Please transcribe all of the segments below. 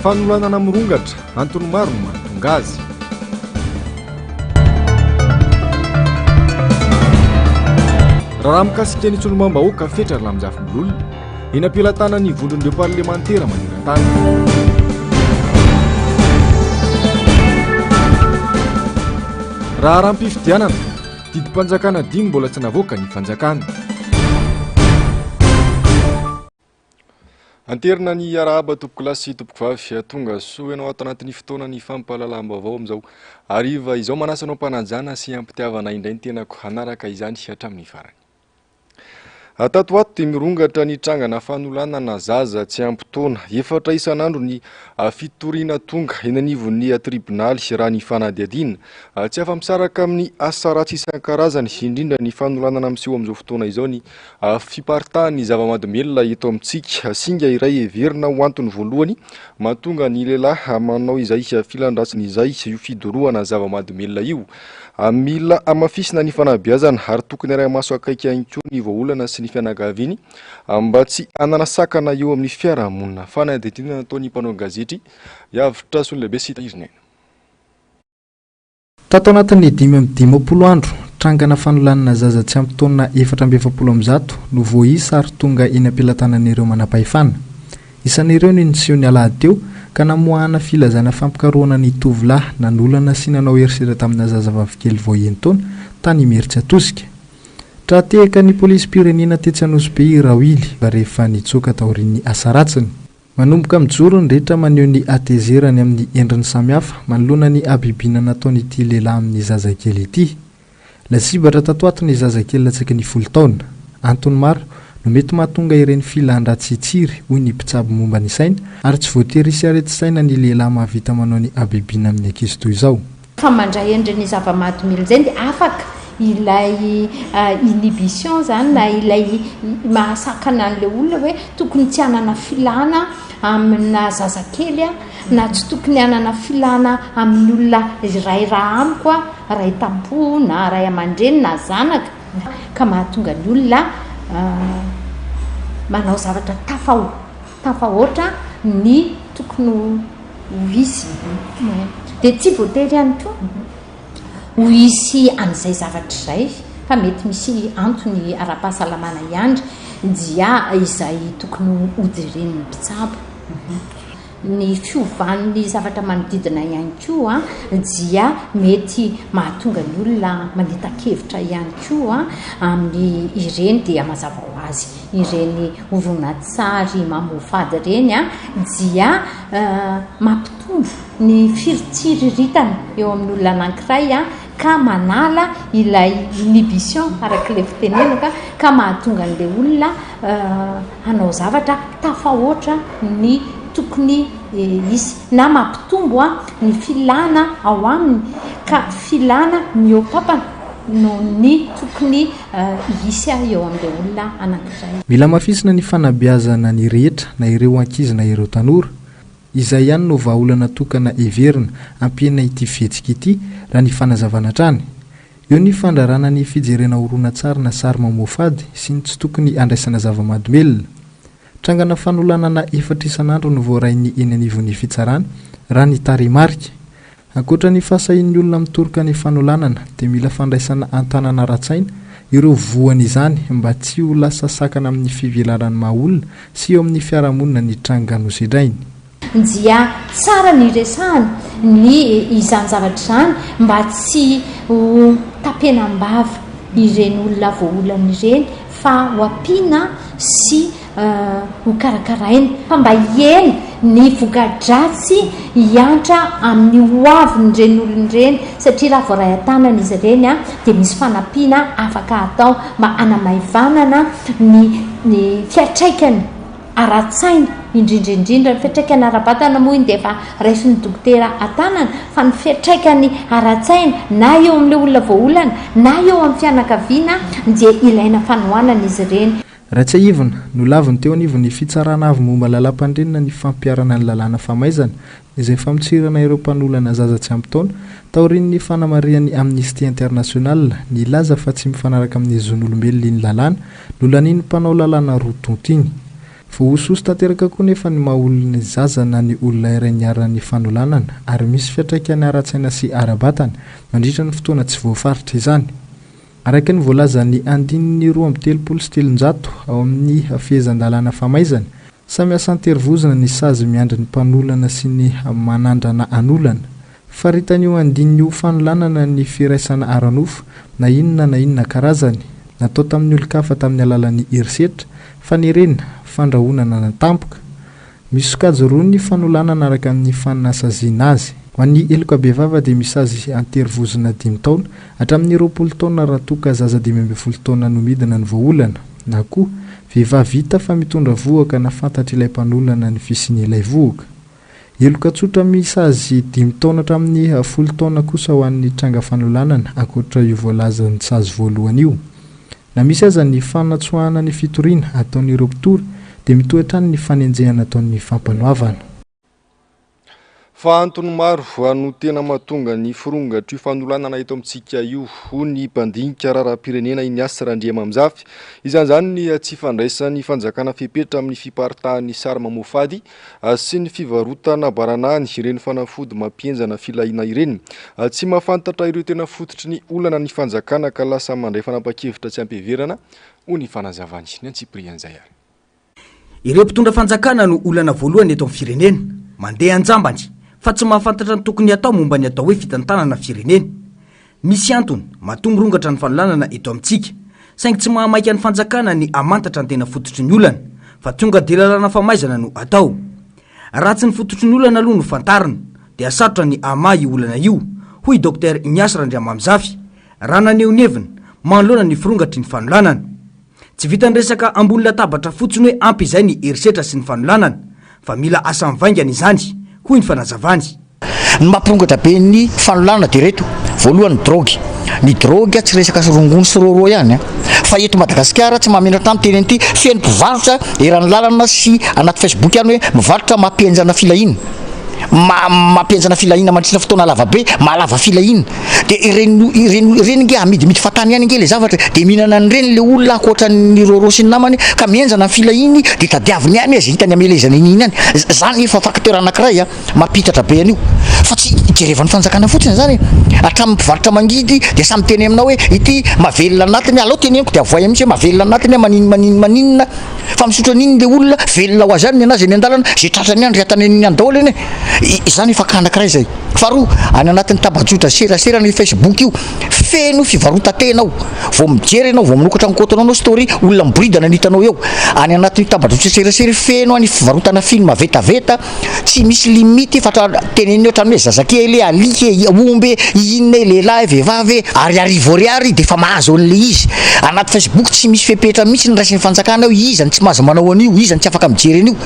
Fanolanana mirongatra antony maro no mahatonga azy. Raha mikasika ny solombam-bahoaka fetra laminjafimbololona eny ampilatana ny vondron'ireo parlemantera maneran-tany. Raha raha-mpifidianana didim-panjakana 5 mbola tsy navoaka ny fanjakana. Anterina ny arahaba tompoko lahy sy tompoko vavy tonga soa ianao ato anatin'ny fotoana ny fampahalalam-baovao amin'izao. Ariva izao manasa anao mpanajana sy ampitiavana indray ny tenako hanaraka izany hatramin'ny farany. Tato ato dia mirongatra ny trangana fanolanana zaza tsy ampy-taona. Efatra isan'andro ny fitoriana tonga eny anivon'ny tribonaly raha ny fanadihadiana. Tsy afa-misaraka amin'ny asa ratsy isan-karazany indrindra ny fanolanana miseho amin'izao fotoana izao ny fiparitahan'ny zava-mahadomelona eto amintsika. Singa iray heverina ho antony voalohany mahatonga ny lehilahy manao izay filandrasiny izay io fidorohana zava-mahadomelona io. Mila amafisina ny fanabeazana ary tokony iray maso akaiky ihany koa ny vahaolana sy ny fianakaviany mba tsy ananasakana eo amin'ny fiarahamonina. Fanadihadiana nataon'ny mpanao gazetry Yavitra Solonlehibe sy Tahirinena. Tato anatin'ny 5 andro trangana fanolanana zaza tsy ampy taona 420 no voaisa ary tonga eny ampilatanan'ireo manam-pahefana. Isan'ireo ny niseho ny alahady teo ka namoahana filazana fampikarohana ny tovolahy nanolana sy nanao erisera tamina zazavavy vao enitaona tany Meritsy Atosika. Trahatehaka ny polisy pirenena tetsy Anosibe Rawily rehefa nitsoaka taorian'ny asa ratsiny. Manomboka mijoro ny rehetra maneho ny atezerany amin'ny endriny samihafa manoloana ny abibiana nataon'ity lehilahy amin'ny zazakely ity. Lasibatra tato ato ny zazakely latsaky ny 10 taona. Antony maro no mety mahatonga ireny filan-dratsy tsiry hoy ny mpitsabo momba ny saina ary tsy voatery hisy arety saina ny lehilahy mahavita manao ny abibiana amin'ny ankizy toy izao. Fa mandray endriny zava-mahadomelona zay dia afaka ilay inhibition zany na ilay mahasakana an'ilay olona hoe tokony tsy hanana filana amina zazakely na tsy tokony hanana filana amin'ny olona iray raha amiko ray tampo na ray aman-dreny na zanaka ka mahatonga ny olona manao zavatra tafahoatra ny tokony ho hisy dia tsy voatery ihany koa ho hisy an'izay zavatra izay fa mety misy antony ara-pahasalamana ihany dia izay tokony hojeren'ny mpitsabo. Ny fiovan'ny zavatra manodidina ihany koa dia mety mahatonga ny olona manita-kevitra ihany koa amin'ny ireny dia mazava ho azy ireny horonan-tsary mamofady ireny dia mampitombo ny fitsirirritana eo amin'ny olona anankiray ka manala ilay inhibition arak'ilay fitenenaka ka mahatonga n'ilay olona hanao zavatra tafahoatra ny tokony isy na mampitombo ny filana ao aminy ka filana ny eo papana no ny tokony hisy eo amin'ilay olona anankiray. Mila mafisina ny fanabeazana ny rehetra na ireo ankizy na ireo tanora. Izay ihany no vahaolana tokana heverina ampiana ity fihetsika ity raha ny fanazavana trany. Eo ny fandrarana ny fijerena horonan-tsary na sary mamofady sy ny tsy tokony andraisana zava-mahadomelona. Trangana fanolanana 4 isan'andro no voarainy eny anivon'ny fitsarana raha ny tarehimarika. Ankoatra ny fahasahin'ny olona mitoroka ny fanolanana dia mila fandraisana antanana ratsaina ireo voany izany mba tsy ho lasa sakana amin'ny fivelaran'ny mahaolona sy eo amin'ny fiarahamonina ny trangano sedrainy. Dia tsara ny resahany ny izany zavatra izany mba tsy ho tapenam-bava ireny olona voaolana ireny fa ho ampiana sy ho karakaraina fa mba hieny ny voka-dratsy hiantra amin'ny hoavin'ny ireny olona ireny satria raha voaray an-tanana izy ireny dia misy fanampiana afaka atao mba hanamaivanana ny fiatraikany ara-tsaina indrindraindrindra ny fiatraikany ara-batana moa iny dia efa raisin'ny dokotera an-tanana fa ny fiatraikany ara-tsaina na eo amin'ilay olona voaolana na eo amin'ny fianakaviana dia ilaina fanohanana izy ireny. Ratsy ivona no laviny teo anivon'ny fitsarana avy momba lalam-pandrenina ny fampiarana ny lalàna famaizana izay famitsirana ireo mpanolana zaza tsy ampy taona taorian'ny fanamarian'ny Amnesty International ny laza fa tsy mifanaraka amin'ny zon'olombelona iny lalàna no laniany mpanao lalàna roa tontiny. voasoso tanteraka koa nefa ny mahaolony zaza na ny olona iray niarany fanolanana ary misy fiatraikany ara-tsaina sy ara-batana mandritra ny fotoana tsy voafaritra izany. Araka ny voalaza ny 2,3 ao amin'ny fehezan-dalàna famaizana samy asa anterivozana ny sazy miandry ny mpanolana sy ny manandrana anolana. Faritan'io andin'io fanolanana ny firaisana aranofo na inona karazany natao tamin'ny olon-kafa tamin'ny alalan'ny herisetra, fanerena, fandrahonana natampoka. Misy sokajy roa ny fanolanana araka amin'ny faninasaziana azy. Ho an'ny eloka bevava dia misy azy anterivozana 5 taona hatramin'ny 20 taona raha toka zaza 12 taona no midina ny voaolana, na koa vehivavy vita fa mitondra vohoaka na fantatra ilay mpanolana ny fisian'ilay vohoaka. Eloka tsotra misy azy 5 taona hatramin'ny 10 taona kosa ho an'ny tranga fanolanana ankoatra io voalaza ny sazy voalohany io. Na misy aza ny fanatsoahana ny fitoriana ataon'ireo mpitory dia mitoetrany ny fanenjehana ataon'ny fampanoavana. Fa antony maro no tena mahatonga ny firongatro fanolanana eto amintsika io ho ny mpandinika raharaham-pirenena Iniasy Randriamamizafy. Izany ny tsy fandraisan'ny fanjakana fepetra amin'ny fiparitahan'ny sary mamofady sy ny fivarotana baranany ireny fanafody mampienjana filaina ireny. Tsy mahafantatra ireo tena fototry ny olana ny fanjakana ka lasa mandray fanapa-kevitra tsy ampiverana ho ny fanazavany ny antsiprian'izay ary. Ireo mpitondra fanjakana no olana voalohany eto amin'ny firenena mandeha anjambany fa tsy mahafantatra ny tokony atao momba ny atao hoe fitantanana firenena. Misy antony mahatonga rongatra ny fanolanana eto amintsika, saingy tsy mahamaika ny fanjakana ny amantatra ny tena fototry ny olana fa tonga dia lalàna famaizana no atao. Raha tsy ny fototry ny olana aloha no fantarina dia sarotra ny amahy olana io, hoy Dr Iniasy Randriamamizafy raha naneho-nevina manoloana ny firongatry ny fanolanana. Tsy vita ny resaka ambony latabatra fotsiny hoe ampy izay ny herisetra sy ny fanolanana fa mila asa mivaingana izany, hoy ny fanazavany. Ny mampirongatra be ny fanolanana dia reto: voalohany drogy. Ny drogy tsy resaka rongony sy roro ihany fa eto Madagasikara tsy mahamenatra amin'ny teny ity feno mpivarotra eran'ny lalana sy anaty Facebook ihany hoe mivarotra mampienjana filaina, mampienjana filaina mandritra fotoana lava be, malava filaina. Dia ireny nge amidy fatany ihany nge le zavatra dia mihinana an'ireny le olona ankoatra ny roro sy ny namany ka mienjana filainy dia tadiaviny ihany izy hitany amelezana iny ihany. Zany efa fakteur anankiray mampitatra be an'io fa tsy jerevany fanjakana fotsiny zany. Hatramin'ny mpivarotra mangidy dia samy teny aminao hoe ity mavelona anatiny, alao teneniko dia avoay amintsy hoe mavelona anatiny maninona fa misotro an'iny le olona velona ho azy any anazy eny an-dalana zay tratrany any retany any an-daola eny. Izany efa anankiray zay. Faharoa, any anatin'ny tabajotra serasera ny Facebook io feno fivarotan-tena ao, vao mijery ianao, vao manokatra ny kôtonao story olona miboridana ny hitanao eo. Any anatin'ny tabajotra serasera feno any fivarotana film vetaveta tsy misy limity fa teneny ohatrany hoe zazakely, alika, omby, inona lehilahy, vehivavy ary arivo ariary dia efa mahazo an'le izy. Anaty Facebook tsy misy fepetra mihitsy ny raisin'ny fanjakana eo, izany tsy mahazo manao an'io, izany tsy afaka mijery an'io.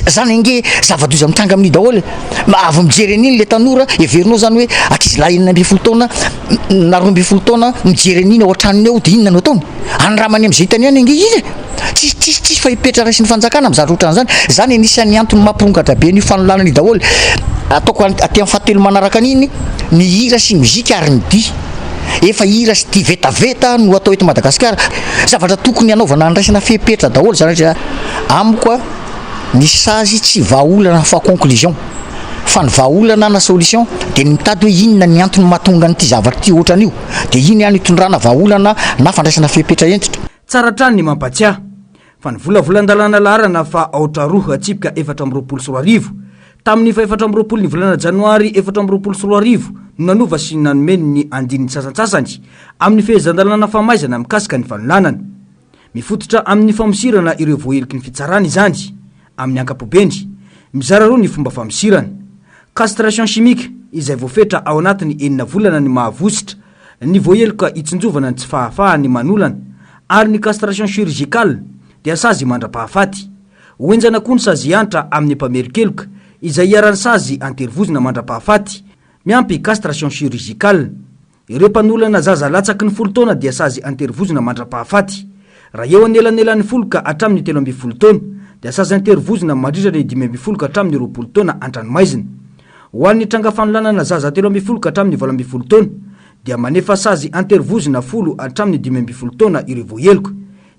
Zany nge zava-doza mitanga amin'ny daholo. Avy mijery an'iny le tanora everinao zany hoe ankizy lahy 12 taona na 12 taona mijery an'iny ao an-tranony eo dia inona no ataony? Anramany amin'izay hitany ihany nge izy. Tsisy fa hipetra raisin'ny fanjakana amin'izany ohatran'izany. Zany anisan'ny antony mampirongatra be ny fanolanany daholo. Ataoko aty amin'ny fahatelo manaraka an'iny ny hira sy muzika ary ny dihy. Efa hira sy dihy vetaveta no atao eto Madagasikara. Zavatra tokony anaovana andraisana fepetra daholo zany rehetra. Amiko ny sazy tsy vahaolana fa conclusion fa ny vahaolana na solution dia mitady hoe inona ny antony mahatonga n'ity zavatra ity ohatran'io dia iny ihany hitondrana vahaolana na fandraisana fepetra entitra. Tsara trany ny mampatsiahy fa ny volavolan-dalàna laharana fa aotra roa atsipika 424 tamin'ny 420 ny volana janoary 424 no nanova sy nanomeny ny andininy sasantsasany amin'ny fehezan-dalàna famaizana mikasika ny fanolanana. Mifototra amin'ny famusirana ireo voaheliky ny fitsarana izany amin'ny ankapobeny. Mizara roa ny fomba famusirana: castration chimique izay voafetra ao anatin'ny 9 volana ny mahavositra ny voaheloka itsinjovana ny tsy fahafahany manolana, ary ny castration chirurgicale dia sazy mandra-pahafaty. Hoenjana koa ny sazy antra amin'ny mpamerikeloka izay iarany sazy anterivozina mandra-pahafaty miampy castration chirurgicale. Ireo mpanolana zaza latsaky ny 10 taona dia sazy anterivozina mandra-pahafaty. Raha eo anelanelan'ny foloka hatramin'ny 13 taona dia sazy anterivozina mandritra ny 15 ka hatramin'ny 20 taona antranomaizina. Ho an'ny tranga fanolanana zaza 13 ka hatramin'ny 18 taona dia manefa sazy anterivozina 10 hatramin'ny 15 taona ireo voaheloka.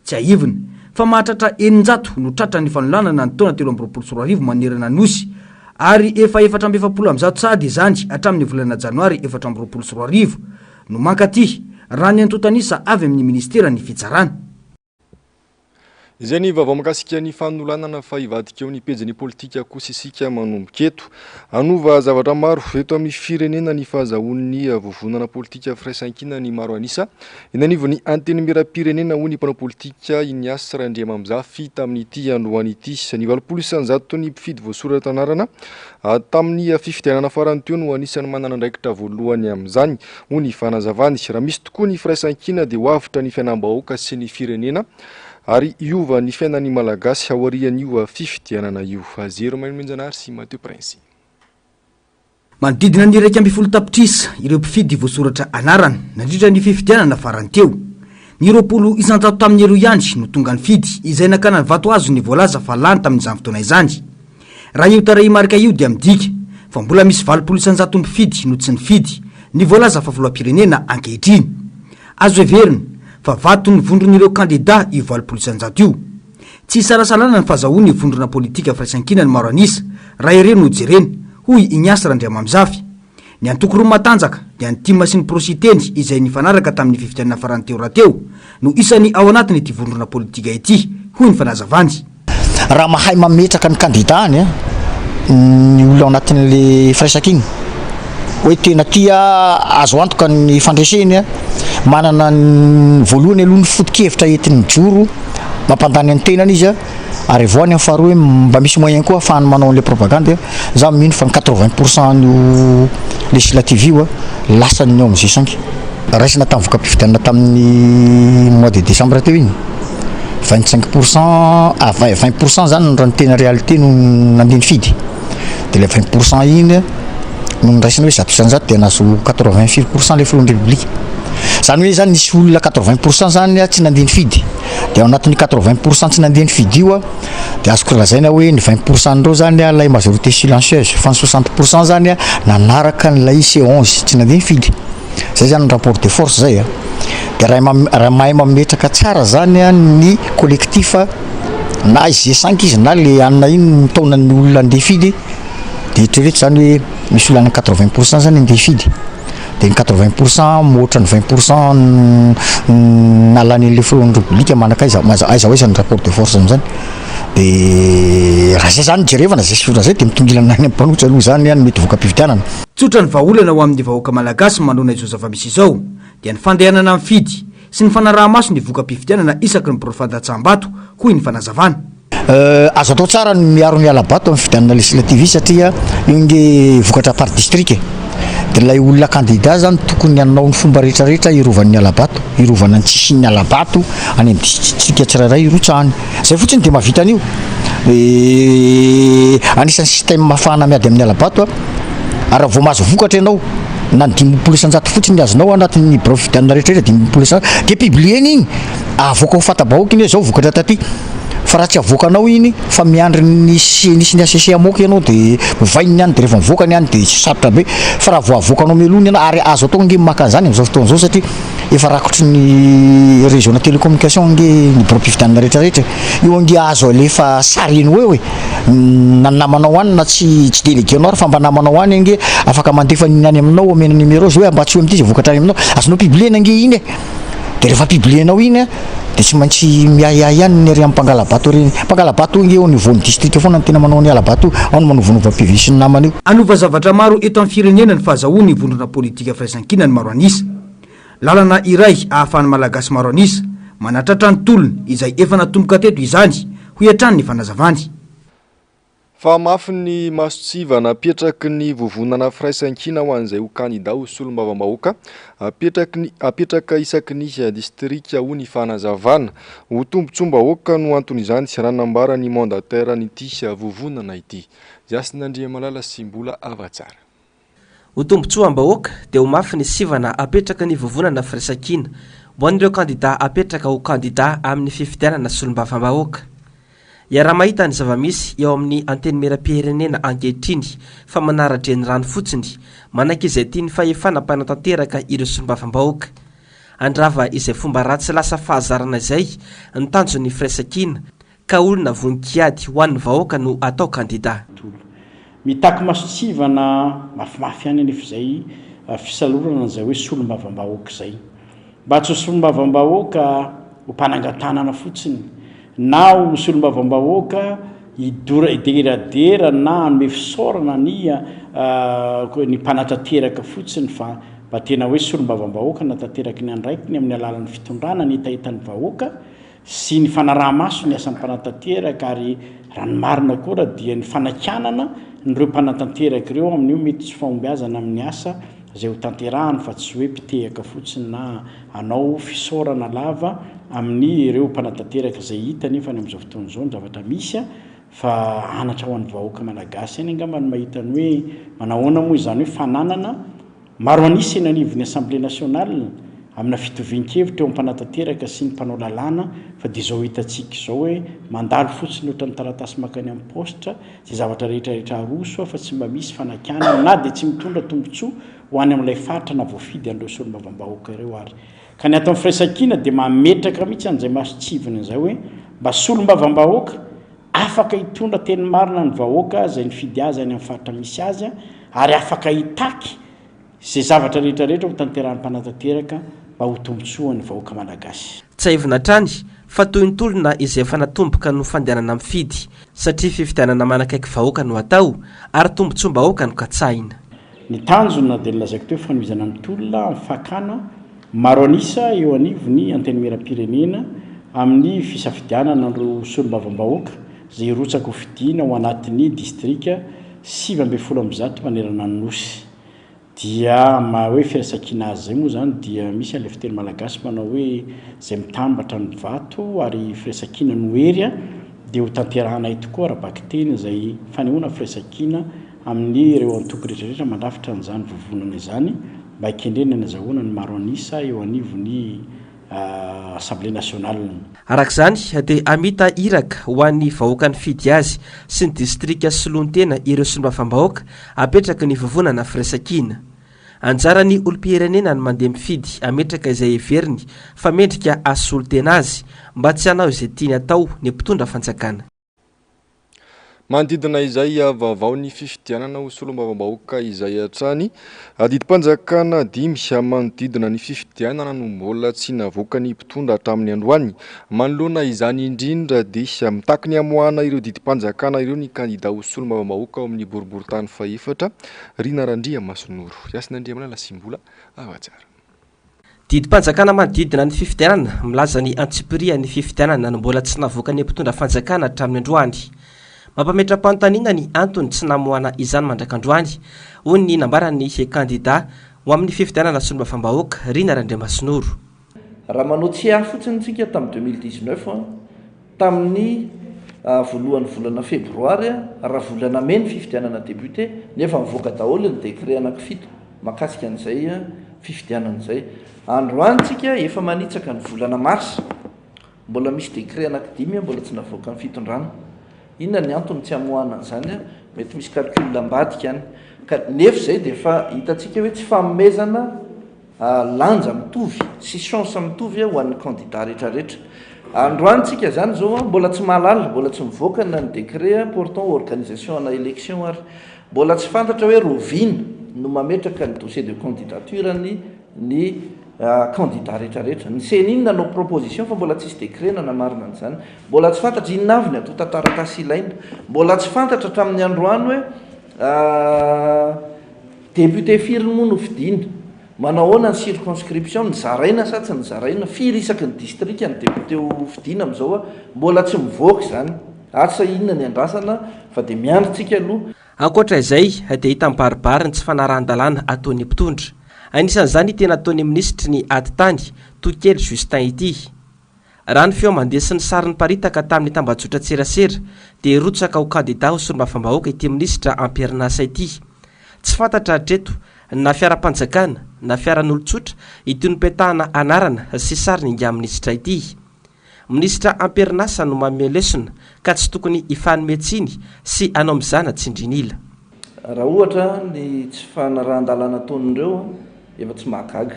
Tsy aivina fa mahatratra 900 no tratra ny fanolanana ny taona 2024 manerana nosy ary efa 470 sady izany hatramin'ny volana janoary 2024 no mankaty raha ny antotanisa avy amin'ny ministera ny fitsarana. Izay ny vaovao makasika ny fanolanana fa ivadika eo ny pejy ny politika kosa isika manomboka eto. Anova zavatra maro eto amin'ny firenena ny fahazahoan'ny vovonana politika firaisankina ny maro anisa. Eny anivon'ny anteny miram-pirenena ho ny mpanao politika Ignace Randriamamizafy tamin'ity androany ity. Ny 20% ny mpifidy voasoratra anarana tamin'ny fifidianana farany teo no anisany manana andraikitra voalohany amin'izany ho ny fanazavany. Raha misy tokoa ny firaisankina dia hoavitra ny fiainam-bahoaka sy ny firenena. Ary iova ny fiainan'ny malagasy haorian'io fifidianana io. Zero Maimenzanary sy Mathieu Prince. Manodidina ny 120 tapitrisa ireo mpifidy voasoratra anarana nandritra ny fifidianana farany teo. Ny 20 isanjato tamin'ny ero ihany no tonga ny fidy izay nakana ny vato azo ny voalaza fa lany tamin'izany fotoana izany. Raha io taray marika io dia midika fa mbola misy 20 isanjato mpifidy no tsy nifidy ny voalaza fa filoham-pirenena ankehitriny. Azo heverina fa vato ny vondron'ireo kandida io 20 isanjato io. Tsy sarasalana ny fahazahoany vondrona politika firaisankina ny maro anisa raha ireny no jerena hoy Ignace Randriamamizafy. Ny antokoroa matanjaka dia ny tima sy ny prositeny izay nifanaraka tamin'ny fifidianana farany teo rahateo no isany ao anatiny ity vondrona politika ity hoy ny fanazavany. Raha mahay mametraka ny kandidany ny olona ao anatin'le firaisankina hoe tena tia azo antoka ny fandreseny manana ny voalohany aloha ny foto-kevitra entin'ny joro mampandany ny tenany izy ary voany amin'ny faharoa mba misy moyen koa ahafahany manao an'le propagande za mino fa 80% no législative io lasany ao amin'izay sanky raisina tamin'ny voka-pifidianana tamin'ny mois de décembre teo iny 25% 20% zany raha ny tena réalité no nandeha nifidy dia le 20% iny no niraisina hoe zato isanjato dia nahazo 85% le filohan'ny république. Zany hoe zany nisy olona 80% zany tsy nandeha nifidy dia ao anatin'ny 80% tsy nandeha nifidy io dia azoko lazaina hoe ny 20% ndreo zany lay majorité silencieuse fa ny 60% zany nanaraka nylay C11 tsy nandeha nifidy. Zay zany rapport de force zay dia raha mahay mametraka tsara zany ny collectif na izy 5 izy na le anina iny mitaonan'ny olona andeha fidy dia itrereto zany hoe misy olona 80% zany andeha fidy dia ny 80% moatra ny 20% nalany an'le filohan'ny république manaka aiza hoe zany rapport de force amin'izany. Dia raha zay zany jerevana zay sifra zay dia mitongilana any ampanotra aloha zany any mety voka-pifidianana. Tsotra ny vahaolana ho amin'ny vahoaka malagasy manona izao zava-misy izao dia ny fandehanana mifidy sy ny fanaraha-maso ny voka-pifidianana isaky ny mpirofandatsam-bato hoy ny fanazavana. Azo atao tsara ny miaro ny alabato amin'ny fifidianana législative satria io nge vokatra par district dia ilay olona kandida zany tokony hanao ny fomba rehetrarehetra irovan'ny alabato irovana ny tsisin'ny alabato any amin'ny district tsirairay irotsahany zay fotsiny dia mahavita an'io. Anisan'ny système mafana miady amin'ny alabato ary vao mahazo vokatra ianao na ny 10 isanjato fotsiny azonao anatin'ny bureau fifidianana rehetrarehetra 10 isanjato dia publiena iny avoaka ho fatabahoaka iny hoe zao vokatra taty. Fa raha tsy avoakanao iny fa miandry nisy ny ACC amoaka ianao dia vaininy any dia rehefa mivoaka ny any dia tsy sarotra be. Fa raha vao avoakanao mialony ianao ary azo atao nge maka zany amin'izao fotoana izao satria efa rakotry ny réseau na télécommunication nge ny bureau fifidianana rehetrarehetra io nge azo alefa sariny hoe na namanao any na tsy déléguénao ary fa mba namanao any nge afaka mandefa ny any aminao omena numéro hoe mba tsy hoe amin'ity izy vokatra any aminao azonao publiena nge iny dia rehefa publienao iny dia tsy maintsy miahiahy ihany ny ary amin'ny mpangalabato reny. Mpangalabato nge ao nivoan'ny district foana ny tena manao ny alabato ao no manovanova PV sy ny namany io. Anova zavatra maro eto amin'ny firenena ny fahazahoany ny vondrona politika firaisankina ny maro anisa. Lalana iray ahafahany malagasy maro anisa manatratra ny tolona izay efa natomboka teto izany ho hatrany ny fanazavany. Fa mafy ny masotsiva napetraky ny vovonana firaisankina ho an'izay ho kandida ho solombavam-bahoaka apetraka isaky ny distrika ho ny fanazavana ho tombontsom-bahoaka no anton'izany sy ranambara ny mandataire n'ity vovonana ity. Jasin'Andriamalala sy mbola avatsara. Ho tombontsoam-bahoaka dia ho mafy ny sivana apetraka ny vovonana firaisankina ho an'ireo kandida apetraka ho kandida amin'ny fifidianana solombavam-bahoaka. Raha mahita ny zava-misy eo amin'ny anteny miram-pirenena ankehitriny fa manara-dreny rano fotsiny manaka izay tiany fahefana mpanatanteraka ireo solombavam-bahoaka. andrava izay fomba ratsy lasa fahazarana izay ny tanjon'ny firaisankina ka olona voninkiady ho an'ny vahoaka no atao kandida. Mitaky masotsivana mafimafy ihany anefa izay fisalorana izay hoe solombavam-bahoaka izay. Mba tsy ho solombavam-bahoaka ho mpanangatanana fotsiny na ho solombavam-bahoaka hideradera na hanome fisaorana ny mpanatanteraka fotsiny fa mba tena hoe solombavam-bahoaka natanteraka ny andraikiny amin'ny alalan'ny fitondrana ny itahitan'ny vahoaka sy ny fanaraha-maso ny asan'ny mpanatanteraka ary raha ny marina koa dia ny fanakanana nyreo mpanatanteraka ireo amin'io mety tsy fahombiazana amin'ny asa izay ho tanterahany fa tsy hoe mpitehaka fotsiny na anao fisaorana lava amin'ny ireo mpanatanteraka izay hita nefa ny amin'izao fotoana izao ny zavatra misy fa anatra ho an'ny vahoaka malagasy any angambany mahitany hoe manahoana moa izany hoe fananana maro anisy eny anivon'ny assemblée nationale amina fitovian-kevitra eo am-panatanteraka sy ny mpanao lalàna fa dia izao hitantsika izao hoe mandalo fotsiny ohatra ny taratasy makany amin'ny postra zay zavatra rehetrarehetra aroso fa tsy mba misy fanakanana na dia tsy mitondra tombotsoa ho any amin'ilay faritra na voafidy an'ireo solombavam-bahoaka ireo ary ka ny atao amin'ny firaisankina dia mametraka mihitsy an'izay masotsivana izay hoe mba solombavam-bahoaka afaka hitondra teny marina ny vahoaka izay ny fidy azy any amin'ny faritra misy azy ary afaka hitaky izay zavatra rehetrarehetra ho tanterahany mpanatanteraka mba ho tombotsoa ny vahoaka malagasy. Tsy aivina trany fa toy ny tolona izay efa natomboka no fandehanana amin'ny fidy satria fifidianana manakaiky vahoaka no atao ary tombotsoam-bahoaka no katsahina. Ny tanjona dia nilazaiko teo fanomezana ny tolona amin'ny fakana maro anisa eo anivony antenimieram-pirenena amin'ny fisafidianana ireo solombavam-bahoaka izay rotsaka ho fidiana ao anatin'ny distrika 7 manerana ny nosy. Dia hoe firaisankina azy zay moa zany dia misy an'ilay fiteny malagasy manao hoe izay mitambatra ny vato ary firaisankina no hery dia ho tanterahanay tokoa arabaky teny izay fanehoana firaisankina amin'ny ireo antoko rehetrarehetra mandrafitra an'izany vovonana izany mba hikendrena ny azahoana ny maro anisa eo anivony assemblée nationale. Arak'izany dia amita iraka ho an'ny vahoaka ny fidy azy sy ny distrika solon-tena ireo solombavam-bahoaka apetraka ny vovonana firaisankina. Anjara ny olom-pirenena ny mandeha mifidy ametraka izay heveriny fa mendrika asolo-tena azy mba tsy hanao izay tiany atao ny mpitondra fanjakana. Manodidina izay vaovao ny fifidianana ho solombavam-bahoaka izay hatrany didim-panjakana 5 manodidina ny fifidianana no mbola tsy navoaka ny mpitondra hatramin'ny androany. Manoloana izany indrindra dia mitaky ny hamoahana ireo didim-panjakana ireo ny kandida ho solombavam-bahoaka ao amin'ny boriboritany faefatra Rina Randriamasonoro. Yasin'Andriamanala Simbola avatsara. Didim-panjakana manodidina ny fifidianana milaza ny antsipiria ny fifidianana no mbola tsy navoaka ny mpitondra fanjakana hatramin'ny androany. Mampametra-panontaniana ny antony tsy namoana izany mandrakandroany hoy ny nambarany kandida ho amin'ny fifidianana solombavam-bahoaka Rina Randriamasonoro. Raha manao tsy fotsiny tsika tamin'ny 2019 tamin'ny voalohan'ny volana febroary raha volana mena fifidianana député nefa mivoaka daholo ny décret anankifito makasika an'izay fifidianana izay. Androany tsika efa manitsaka ny volana mars mbola misy décret anankidimy mbola tsy navoaka ny fitondrana. Inona ny antony tsy hamoahana an'izany mety misy calcul ambadika any ka nefa izay dia efa hitantsika hoe tsy fanomezana lanja mitovy sy chance mitovy ho an'ny candidat rehetrarehetra. Androany tsika zany zao mbola tsy mahalala mbola tsy mivoaka na ny décret portant organisation ana élection ary mbola tsy fantatra hoe rovina no mametraka ny dossier de candidature ny candidat rehetrarehetra. Ny seninona nanao proposition fa mbola tsisy décret namarina an'izany. Mbola tsy fantatra inona avy ny atao tantaratasy ilaina. Mbola tsy fantatra hatramin'ny androany hoe député firy moa no fidina. Manahoana ny circonscription ny zaraina sa tsy ny zaraina. Firy isaky ny distrika ny député ho fidina amin'izao mbola tsy mivoaka izany. Asa inona ny andrasana fa dia miandritsika aloha. Ankoatra izay dia hita mibaribary ny tsy fanarahan-dalàna ataon'ny mpitondra. Anisan'izany tena ataon'ny ministry ny aditany Tokely Justin ity. Raha ny feo mandesy ny sarin'ny paritaka tamin'ny tambajotra tserasera dia rotsaka ho kandida ho solombavam-bahoaka ity ministra Amperinasa ity. Tsy fantatra hatreto na fiara-panjakana na fiaran'olon-tsotra ity no petahana anarana sy sariny inga ministra ity. Ministra Amperinasa no manome lesona ka tsy tokony hifanometsiny sy anao mizana tsindrinila. Raha ohatra ny tsy fanarahan-dalàna ataon'ireo efa tsy mahagaga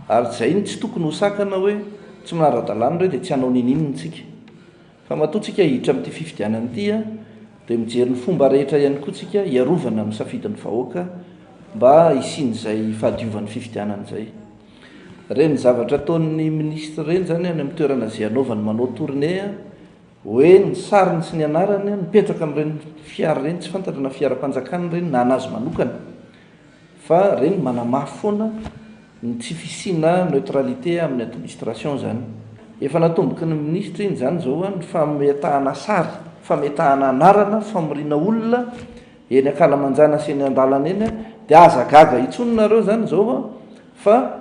ary zay tsy tokony hosakana hoe tsy manara-dalàna reo dia tsy hanao nininontsika fa matoatsika hiditra amin'ity fifidianana ity a dia mijery ny fomba rehetra ihany koa tsika hiarovana amin'ny safidin'ny vahoaka mba isian'izay fahadiovan'ny fifidianana zay. Reny zavatra ataon'ny ministra reny zany any amin'ny toerana zay anaovany manao tournée a hoe ny sariny sy ny anarany mipetraka amin'ireny fiara reny tsy fantatra na fiara-panjakana reny na anazy manokana fa reny manamafy foana ny tsy fisiana neutralité amin'ny administration zany. Efa natomboky ny ministra iny zany zao a ny fametahana sary, fametahana anarana, famorina olona eny ankalamanjana sy eny an-dalana eny dia azagaga itsononareo zany zao a fa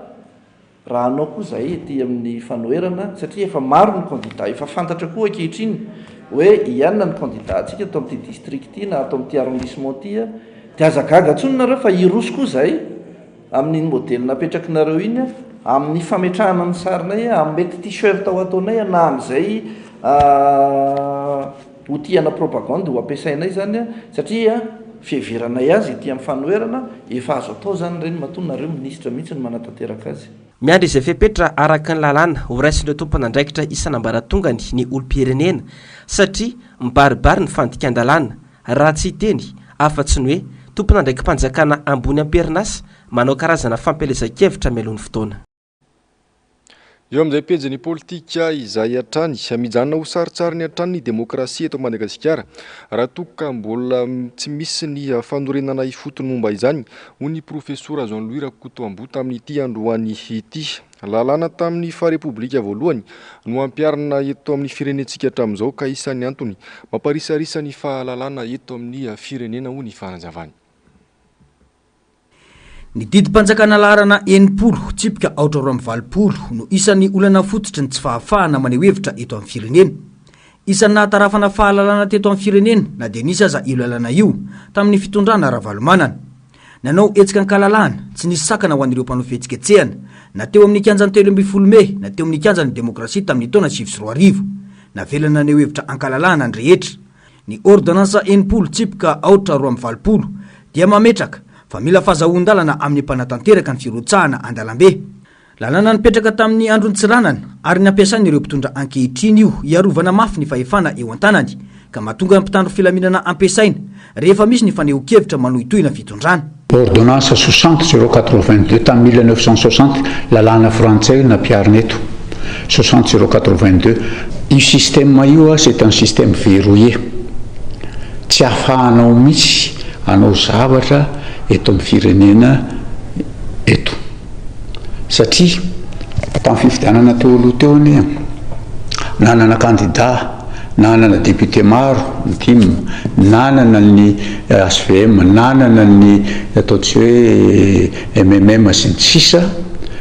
raha anao koa zay ety amin'ny fanoherana satria efa maro ny candidat efa fantatra koa ankehitriny hoe ianona ny candidat atsika atao amin'ity district ity na atao amin'ity arrondissement ity a dia azagaga tsononareo fa iroso koa zay amin'ny modely napetrakinareo iny a amin'ny fametrahana ny sarinay a amin'ny mety t-shirt ao ataonay a na amin'izay hotiana propagande ho ampiasainay zany a satria fiheveranay azy ety amin'ny fanoherana efa azo atao zany reny matonareo ministra mihitsy ny manatanteraka azy. Miandry izay fepetra araka ny lalàna ho raisin'ireo tompon'andraikitra isanambaratongany ny olo-pirenena satria mibaribary ny fandikan-dalàna raha tsy hiteny afa-tsy ny hoe tompon'andraiki-mpanjakana ambony amperinasa manao karazana fampelezan-kevitra mialohan'ny fotoana. Eo amin'izay pejy politika izay hatrany mijanona ho saritsary ny hatrany ny demokrasia eto Madagasikara raha toa ka mbola tsy misy ny fanorenana ifotony momba izany ho ny profesora Jean-Louis Rakotombo tamin'ity androany ity. Lalàna tamin'ny farepublika voalohany no ampiarina eto amin'ny firenentsika hatramin'izao ka isan'ny antony mamparisarisa ny fahalalàna eto amin'ny firenena ho ny fanazavany. Ny didim-panjakana laharana 80 tsipika 420 no isan'ny olana fototra ny tsy fahafahana maneho hevitra eto amin'ny firenena. Isan'ny nahatarafana fahalalana teto amin'ny firenena na dia nisy aza io lalàna io tamin'ny fitondrana ara-valomanana. Nanao hetsika ny kalalahana tsy nisy sakana ho an'ireo mpanao fihetsiketsehana na teo amin'ny kianjan'ny 13 Mey na teo amin'ny kianjan'ny demokrasia tamin'ny taona 2024 navelana naneho hevitra ankalalahana ny rehetra. Ny ordonnansa 80 tsipika 420 dia mametraka fa mila fahazahoan-dalana amin'ny mpanatanteraka ny firotsahana an-dalambe. Lalàna nipetraka tamin'ny androny tsiranana ary nampiasain'ireo mpitondra ankehitriny io hiarovana mafy ny fahefana eo an-tanany ka mahatonga ny mpitandro filaminana ampiasaina rehefa misy ny faneho-kevitra manohitohina fitondrana. Ordonnance 60-082 tamin'ny 1960 lalàna frantsay nampiarina eto 60-082. Io système io c'est un système verrouillé tsy ahafahanao mihitsy anao zavatra eto amin'ny firenena eto satria tamin'ny fifidianana teo aloha teo any nanana candidat nanana député maro ny tim nanana ny SVM nanana ny ataotsy hoe MMM sy ny sisa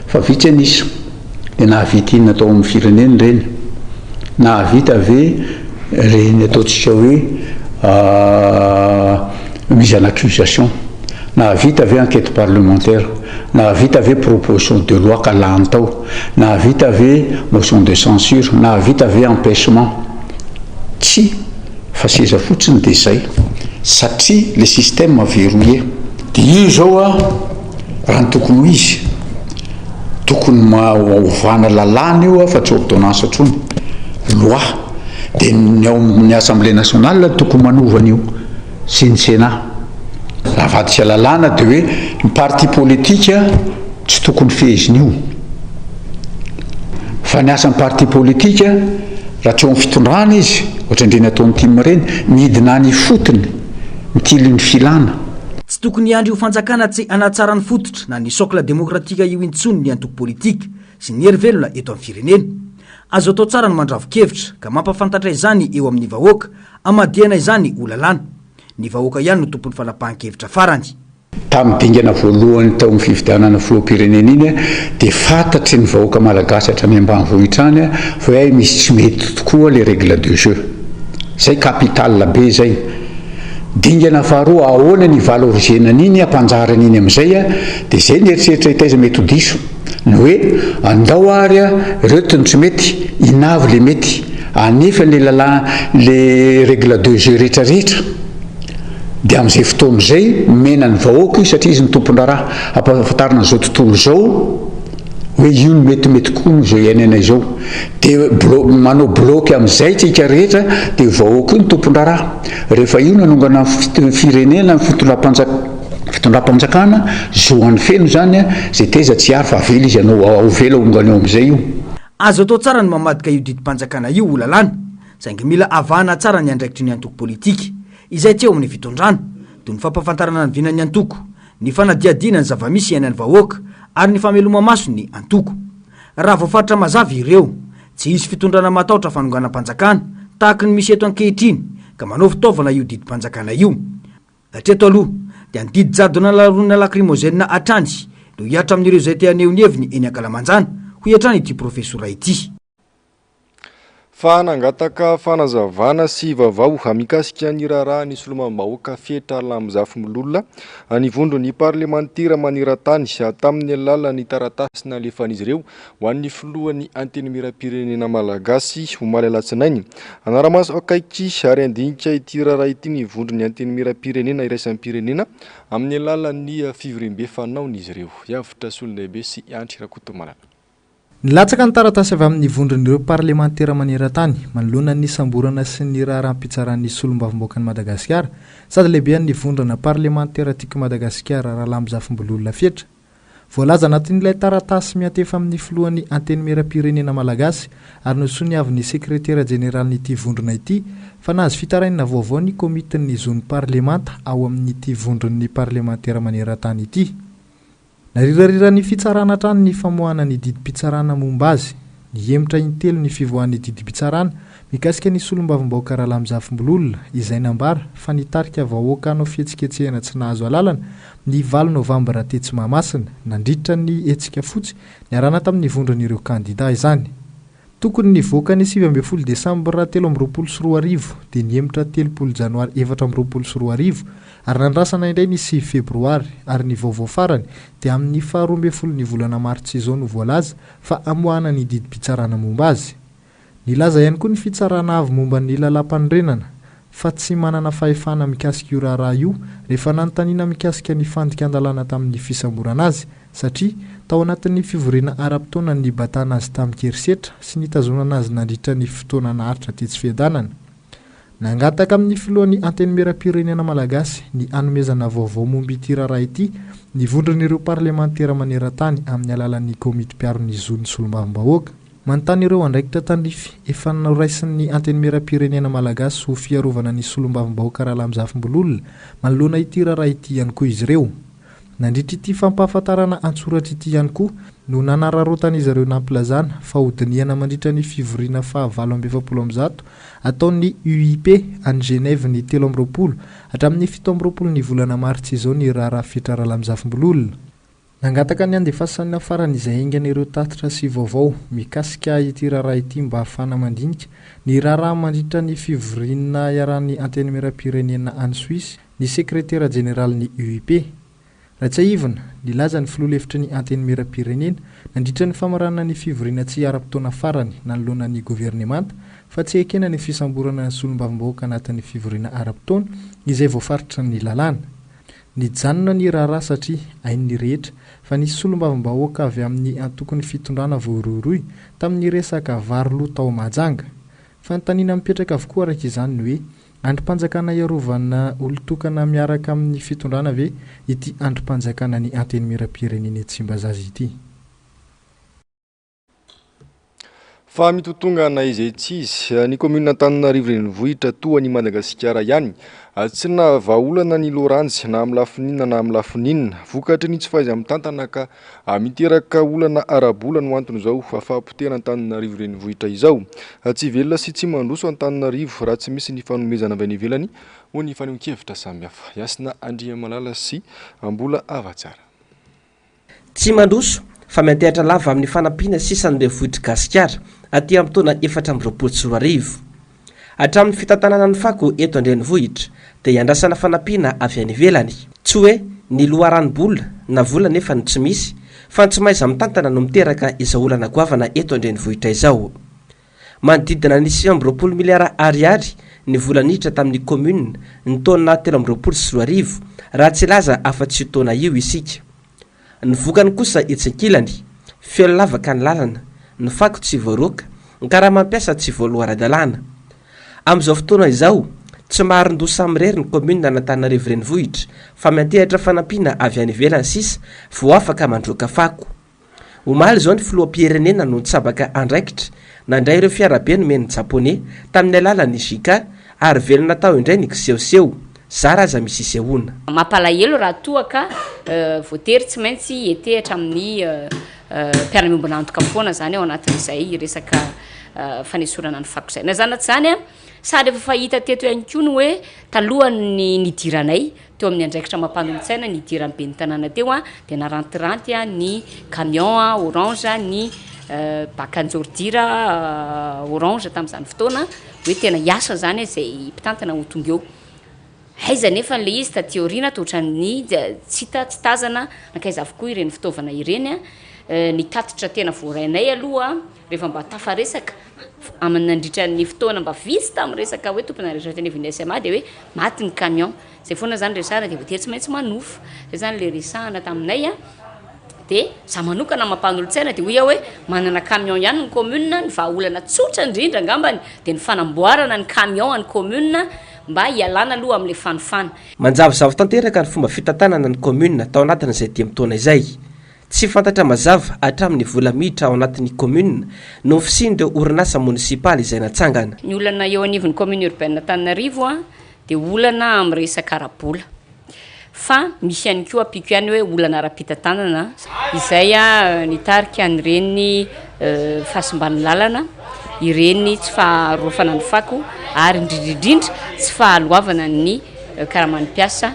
fa vitsy anisa dia nahavita iny natao amin'ny firenena reny nahavita ave reny ataotsika hoe mise en accusation nahavita ave enquête parlementaire nahavita ave proposition de loi ka lany tao nahavita ave motion de censure nahavita ave empêchement tsy fa seza fotsiny dia zay satria le système verrouillé dia io zao a raha ny tokony ho izy tokony mahovana lalàna io a fa tsy ordonnance ntsony loi dia ny assemblée nationale tokony manovana io sy ny sénat raha vadika lalàna dia hoe ny parti politika tsy tokony fehiziny io fa ny asan'ny parti politika raha tsy eo amin'ny fitondrana izy ohatra indreny ataon'ny tim reny midina ny fotony mitily ny filana. Tsy tokony iandry io fanjakana tsy anatsara ny fototra na ny socle demokratika io intsony ny antoko politika sy ny hery-velona eto amin'ny firenena. Azo atao tsara ny mandravo-kevitra ka mampafantatra izany eo amin'ny vahoaka amadiana izany ho lalàna. Ny vahoaka ihany no tompon'ny fanapahan-kevitra farany. Tamin'ny dingana voalohany tao amin'ny fifidianana filoham-pirenena iny dia fantatry ny vahoaka malagasy hatrany ambanivohitra any fa hoe misy tsy mety tokoa les règles de jeu zay capital be zay. Dingana faharoa ahoana ny valorisenana iny ampanjarana iny amin'izay dia zay ny eritreritra hitaiza mety ho diso ny hoe andao ary retony tsy mety inavy le mety anefa le règle de jeu rehetrarehetra dia amin'izay fotoana izay mena ny vahoaka io satria izy ny tompondraraha ampahafantarina zao tontolo zao hoe io no metimety koa no zao iainana zao dia manao bloky amin'izay tsika rehetra dia vahoaka io ny tompon-draraha rehefa io nanongana firenena fitondram-panjakana zoan'ny feno zany a zay teza tsy ary fa avela izy anao ao vela ongany eo amin'izay io azo atao tsara ny mamadika io didim-panjakana io ho lalàna saingy mila avahana tsara ny andraikitry ny antoko politika izay tsy eo amin'ny fitondrana toy ny fampafantarana ny vinany antoko ny fanadiadiana ny zavamisy iainan'ny vahoaka ary ny fameloma maso ny antoko raha voafaritra mazavy ireo tsy hisy fitondrana matahotra fanonganam-panjakana tahaka ny misy eto ankehitriny ka manao fitaovana io didim-panjakana io hatreto aloha dia nididy jadona larona lakrimogène atrany no hiatra amin'ireo izay te aneo ny heviny eny Ankalamanjana ho hiatrany ity profesora ity fa nangataka fanazavana sy vavao amikasika ny raharaha ny solomam-bahoaka fetra lamizafimololona nivondro ny parlementera maniran-tany tamin'ny alalan'ny taratasina alefan'izy ireo ho an'ny filohan'ny antenimieram-pirenena malagasy omaly alatsinainy anaramaso akaiky ary andinika ity raharaha ity nivondro ny antenimieram-pirenena iraisan'ny pirenena amin'ny alalan'ny fivorim-be fanaon'izy ireo iavitra solondehibe sy antry rakotomalana nilatsaka ny taratasy avy amin'ny vondron'ireo parlementera maneran-tany manoloana ny samborana sy ny raharam-pitsaran'ny solombavim-boaka ny Madagasikara sady lehibe ny vondrana parlementera tiako Madagasikara raha lamizafimbololona fetra voalaza anatin'ilay taratasy miantefa amin'ny filohan'ny antenimieram-pirenena malagasy ary nosony avy ny sekretera jeneralny'ity vondrona ity fa nahazo fitarainina vaovao ny komitin'ny zony parlemanta ao amin'ity vondron'ny parlementera maneran-tany ity narirariran'ny fitsarana hatrany ny famoahana ny didim-pitsarana momba azy ny emitra intelo ny fivoahan'ny didim-pitsarana mikasika ny solombavim-bahoaka raha lamizafimbololona izay nambara fa nitarika vahoaka anao fihetsiketsehana tsy nahazo alalana ny 8 novambra tetsy Mahamasina nandritra ny hetsika fotsy niarana tamin'ny vondron'ireo kandida izany tokony ny voaka ny 12 desambra 2024 dia ny emitra 30 janoary 2024 ary nandrasana indray ny 6 febroary ary ny vaovao farany dia amin'ny 12 ny volana martsa izao no voalaza fa amoahana ny didim-pitsarana momba azy nilaza ihany koa ny fitsarana avy momba ny lalam-panorenana fa tsy manana fahefana mikasika io raharaha io rehefa nanontaniana mikasika ny fandika andalana tamin'ny fisamborana azy satria tao anatin'ny fivoriana ara-potoana ny batana azy tamin'ny kerisetra sy nitazonana azy nandritra ny fotoana naharitra tetsy fiadanana nangataka amin'ny filohan'ny antenimieram-pirenena malagasy ny anomezana vaovao momba ity raharaha ity ny vondron'ireo parlementera maneran-tany amin'ny alalan'ny komity mpiaro-ny zon'ny solombavim-bahoaka manontany ireo andraikitra tandrify efa noraisin'ny antenimieram-pirenena malagasy ho fiarovana ny solombavim-bahoaka raha lamizafimbololona manoloana ity raharaha ity ihany koa izy ireo nandritra ity fampahafantarana antsoratra ity ihany koa no nanararotan'izy ireo nampilazana fa hodiniana mandritra ny fivoriana fa 720 ataon'ny UIP any Genève ny 13 hatramin'ny 17 ny volana martsa izao ny raharaha fetra raha lamizafimbololona nangataka ny andefasan'ny afarany izay ingana ireo tatitra sy vaovao mikasika ity raharaha ity mba ahafana mandinika ny raharaha mandritra ny fivoriana iarahan'ny antenimieram-pirenena any Suisse ny sekretera jeneralny UIP Ratsaivana nilaza ny filoha-hevitry ny antenimieram-pirenena nandritra ny famarana ny fivoriana tsy ara-potoana farany nanoloana ny governemanta fa tsy ekena ny fisamborana ny solombavim-bahoaka anatin'ny fivoriana ara-potoana izay voafaritra ny lalàna nijanona ny raharaha satria hain'ny rehetra fa nisy solombavim-bahoaka avy amin'ny antokony fitondrana voaroiroy tamin'ny resaka varoloha tao Mahajanga fa nytanina mipetraka avokoa araka izany ny hoe androm-panjakana iarovana olon-tokana miaraka amin'ny fitondrana ve ity androm-panjakana ny antenimieram-pirenena Tsimbazaza ity fa mitotonga na izay tsy izy ny komuna Antananarivo renivohitra toa ny Madagasikara ihany tsy na vahaolana ny loranjy na amin'ny lafininina na amin'ny lafininina vokatry ny tsy faiza mitantana ka miteraka olana arabola no antony izao fahampotena Antananarivo renivohitra izao tsy velona sy tsy mandroso Antananarivo raha tsy misy ny fanomezana avy any ivelany ho ny fanehoan-kevitra samihafa Yasina Andriamalala sy Ambola Avatsara tsy mandroso fa miantehatra lava amin'ny fanampiana sisany renivohitra Gasikara aty amin'ny taona 2024 hatramin'ny fitantanana ny fako eto an-drenivohitra dia iandrasana fanampiana avy any ivelany tsy hoe ny loharano-bola na vola nefa ny tsy misy fa tsy maiza mitantana no miteraka izao olana goavana eto an-drenivohitra izao manodidina ny 5 miliara ariary ny vola niditra tamin'ny komuna ny taona 2024 raha tsy laza afa-tsy taona io isika ny vokany kosa etsikilany feo lavaka ny lalana ny fako tsy voaroaka ny karaha mampiasa tsy voaloara-dalàna amin'izao fotoana izao tsy maharin-dosa amirery ny commune Antananarivo renivohitra fa miantehatra fanampiana avy any ivelany sisa vao afaka mandroaka fako omaly izao ny filoham-pirenena no nitsabaka andraikitra nandray ireo fiarabe nomeny japonais tamin'ny alalan'ny jika ary velona tao indray ny kisehoseho zara aza misy isehoana mampalahelo raha toaka voatery tsy maintsy etehatra amin'ny mpiara-miombona antoka foana zany ao anatin'izay resaka fanesorana ny fako zay na zanaty zany a sady efa fahita teto ihany koa ny hoe talohany nidiranay teo amin'ny andraikitra mampanolo-tsaina nidiran'ny be ny tanàna teo a dia narantiranty a ny camion a orange ny bakanjordira orange tamin'izany fotoana hoe tena hiasa zany zay mpitantana ho tonga eo aiza nefa n'le izy tateoriana tohatran'ny tsy hita tsy tazana nakaiza avokoa ireny fitaovana ireny a ny tatitra tena voarainay aloha rehefa mba tafaresaka amin'ny nandritran'ny fotoana mba visy tamin'ny resaka hoe tompona rehetra teny eviny SMA dia hoe maty ny camion zay foana zany resahana dia voatery tsy maintsy manofa zay zany le resahana taminay a dia za manokana mampanolo-tsaina dia hoia hoe manana camion ihany ny commune ny vahaolana tsotra indrindra angambany dia ny fanamboarana ny camion ny commune mba hialana aloha amin'le fanofana manjavozavo tanteraka ny fomba fitantanana ny commune tao anatin'izay diam-taona izay tsy fantatra mazava hatramin'ny vola miditra ao anatin'ny commune no ofisian'ireo orinasa munisipaly izay natsangana ny olana eo anivon'ny commune urbaine Antananarivo a dia olana amin'ny resaka arabola fa misy ihany koa apiko ihany hoe olana ara-pitantanana izay a nitarika an'ireny fahasombany lalana ireny tsy faharovana ny fako ary indrindrindrindra tsy fahaloavana ny karamanympiasa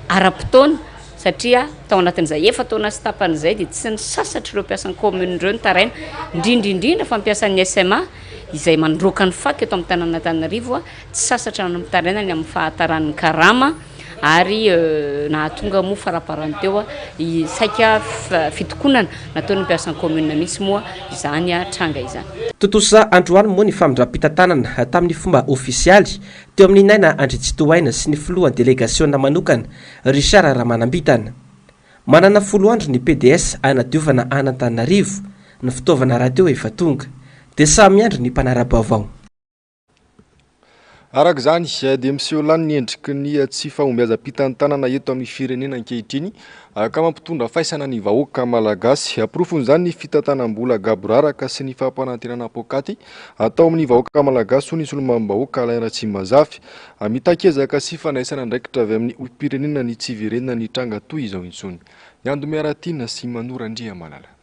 ara-potoana satria tao anatin'izay efa taona sy tapan'izay dia tsy ny sasatra ireo mpiasan'ny commune ireo ny taraina indrindrindrindra fa mpiasan'ny SMA izay mandroaka ny fako eto amin'ny tanàna Antananarivo a tsy sasatra ny mitaraina ny amin'ny fahataran'ny karama ary nahatonga moa faraparany teo a saika fitokonana nataon'ny mpiasan'ny commune mihitsy moa izany a tranga izany totosa androany moa ny famindram-pitantanana tamin'ny fomba ofisialy teo amin'ny naina Andritsitoaina sy ny filohan'ny délégationna manokana Richard Ramanambitana manana folo andro ny PDS anadiovana Antananarivo ny fitaovana raha teo efa tonga dia samy andro ny mpanara-baovao araka izany dia miseholany ny endriky ny tsy fahombiazam-pitantanana eto amin'ny firenena ankehitriny ka mampitondra faisana ny vahoaka malagasy aprofon'izany ny fitantanam-bola gaboraraka sy ny fampanantenana pokaty atao amin'ny vahoaka malagasy ho nisy olomam-bahoaka Alain Ratsimazafy mitakezaka sy fanaisana ndraikitra avy amin'ny pirenena ny tsy virenina ny tranga toy izao intsony ny Andomiaratina sy Manorandria Malala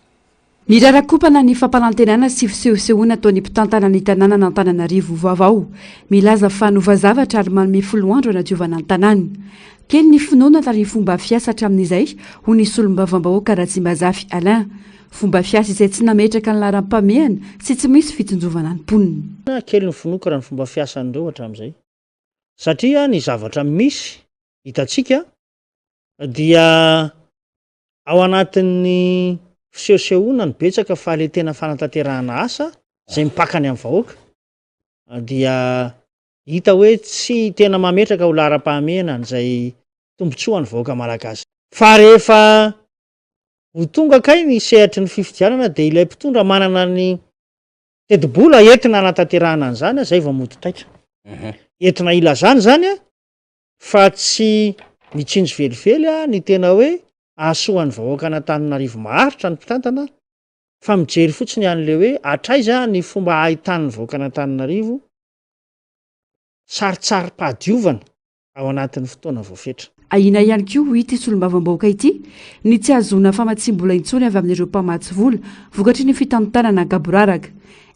mirarakopana ny fampanantenana sy fisehosehoana ataon'ny mpitantana ny tanàna Antananarivo vaovao milaza fa novazavatra ary manome folo andro anadiovana ny tanàna kely ny finoana ary ny fomba fiasa hatramin'izay ho nisy olom-bavam-bahoaka Ratsimazafy Alain fomba fiasa izay tsy nametraka ny laram-pamehana sy tsy misy fitonjovana ny mponina kely ny finokana ny fomba fiasan'ireo hatramin'izay satria ny zavatra misy hitantsika dia ao anatin'ny fisehosehoana ny betsaka fa le tena fanatanterahana asa zay mipakany amin'ny vahoaka dia hita hoe tsy tena mametraka ho laram-pahamehana n'izay tombotsoa ny vahoaka malagasy fa rehefa ho tonga kay ny sehatry ny fifidianana dia ilay mpitondra manana ny tedi-bola entina anatanterahana an'izany zay vao mody taitra entina ilazany zany a fa tsy mitsinjo velively a ny tena hoe ahasoan'ny vahoaka Antananarivo maharitra ny mpitantana fa mijery fotsiny an'le hoe atraiza ny fomba ahitany vahoaka Antananarivo saritsary-pahadiovana ao anatin'ny fotoana voafetra ahina ihany koa ho ity solombavam-bahoaka ity ny tsy azona famatsim-bola intsony avy amin'ireo mpamatsy vola vokatry ny fitantanana gaboraraka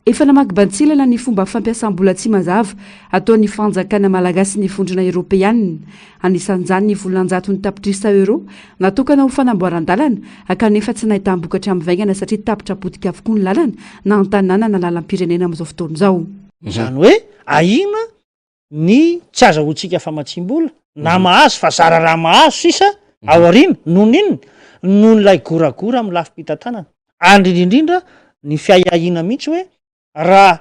efa namaky-bantsilana ny fomba fampiasam-bola tsy mazava ataon'ny fanjakana malagasy ny fondrona eropeanina anisan'izany ny volanjato ny tapitrisa euro natokana ho fanamboaran-dalana akanefa tsy nahitam-bokatra amin'ny vaingana satria tapitra potika avokoa ny lalana na an-tanàna na lalam-pirenena amin'izao fotoana izao zany hoe ahina ny tsy azahoantsika famatsim-bola na mahazo fa zara raha mahazo sisa ao arina noho n'inona noho nylay goragora amin'ny lafim-pitantanana andrindrindrindra ny fiahahina mihitsy hoe raha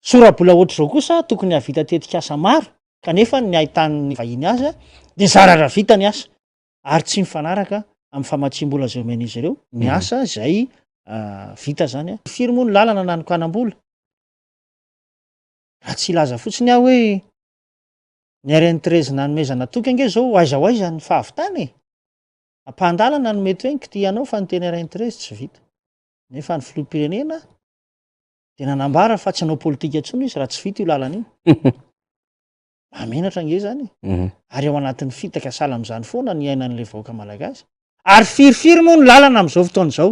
sorabola ohatr' izao kosa tokony havita tetika asa maro kanefa ny ahitan'ny vahiny azy dia zara raha vita ny asa ary tsy mifanaraka amin'ny famatsim-bola zay omen'izy ireo ny asa zay vita zany a firy moa ny lalana nanoko anam-bola raha tsy ilaza fotsiny aho hoe ny RN13 nanomezana toky ange zao aiza ny fahavitany ampandalan nomety hoe nkitianao fa nyteny RN13 tsy vita nefa ny filoham-pirenena de nanambara fa tsy anao politika intsony izy raha tsy vita io lalana iny mamenatra nge zany ary ao anatin'ny fitaka sala am'izany foana ny ainan'le vahoaka malagasy ary firifiry moa ny lalana am'izao fotoana izao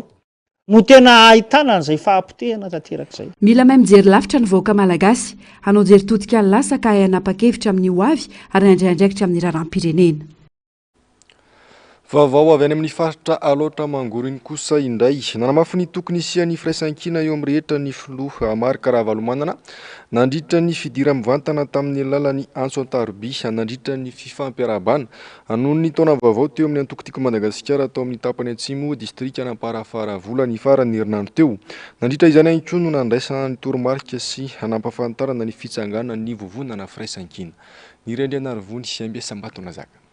no tena ahitana an'izay fahampotehana tanterak'izay mila mahay mijery lavitra ny vahoaka malagasy hanao jery totika ny lasa ka hanapa-kevitra amin'ny ho avy ary andraindraikitra amin'ny raharam-pirenena vaovao avy any amin'ny faritra aloatra mangoriny kosa indray nanamafy ny tokony isian'ny firaisan-kina eo amin'ny rehetra ny filoha Marc Ravalomanana nandritra ny fidira mivantana tamin'ny alalan'ny Antso Antaroby nandritra ny fifampiarabana noho ny taona vaovao teo amin'ny antokotiko Madagasikara tao amin'ny tapany atsimo distrika Namparafaravola ny farany herinandro teo nandritra izany ihany koa no nandraisana ny toromarika sy hanampafantarana ny fitsangana ny vovonana firaisan-kina ny Rendrianarivony sy Ambiasambatona zaka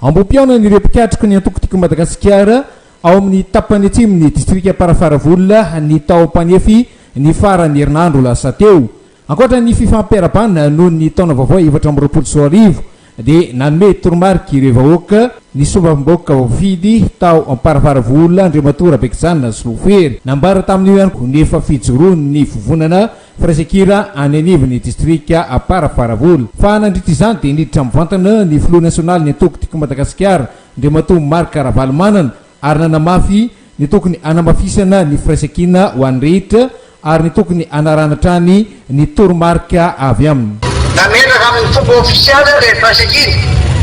ambom-piaona ny repikatrika ny antokotiko Madagasikara ao amin'ny tapany atsimon'ny distrika Parafaravola ny tao ampanefy ny farany herinandro lasa teo ankoatra ny fifampiarabana noho ny taona vaovao 2024 dia nanome toromarika ireo vahoaka ny sombam-bahoaka vaofidy tao Parafaravola Andriamatora Bekijana sy Lofery nambara tamin'io ihany koa nefa fijoroany vovonana firaisan-kina any anivon'ny distrika Parafaravola fa nandritra izany dia niditra mivantana ny filoha nasionaly ny antokotiko Madagasikara Andriamatora Marc Ravalomanana ary nanamafy ny tokony anamafisana ny firaisan-kina ho an'ny rehetra ary ny tokony anaranatrany ny toromarika avy aminy nametraka amin'ny fomba ofisialy le firaisan-kina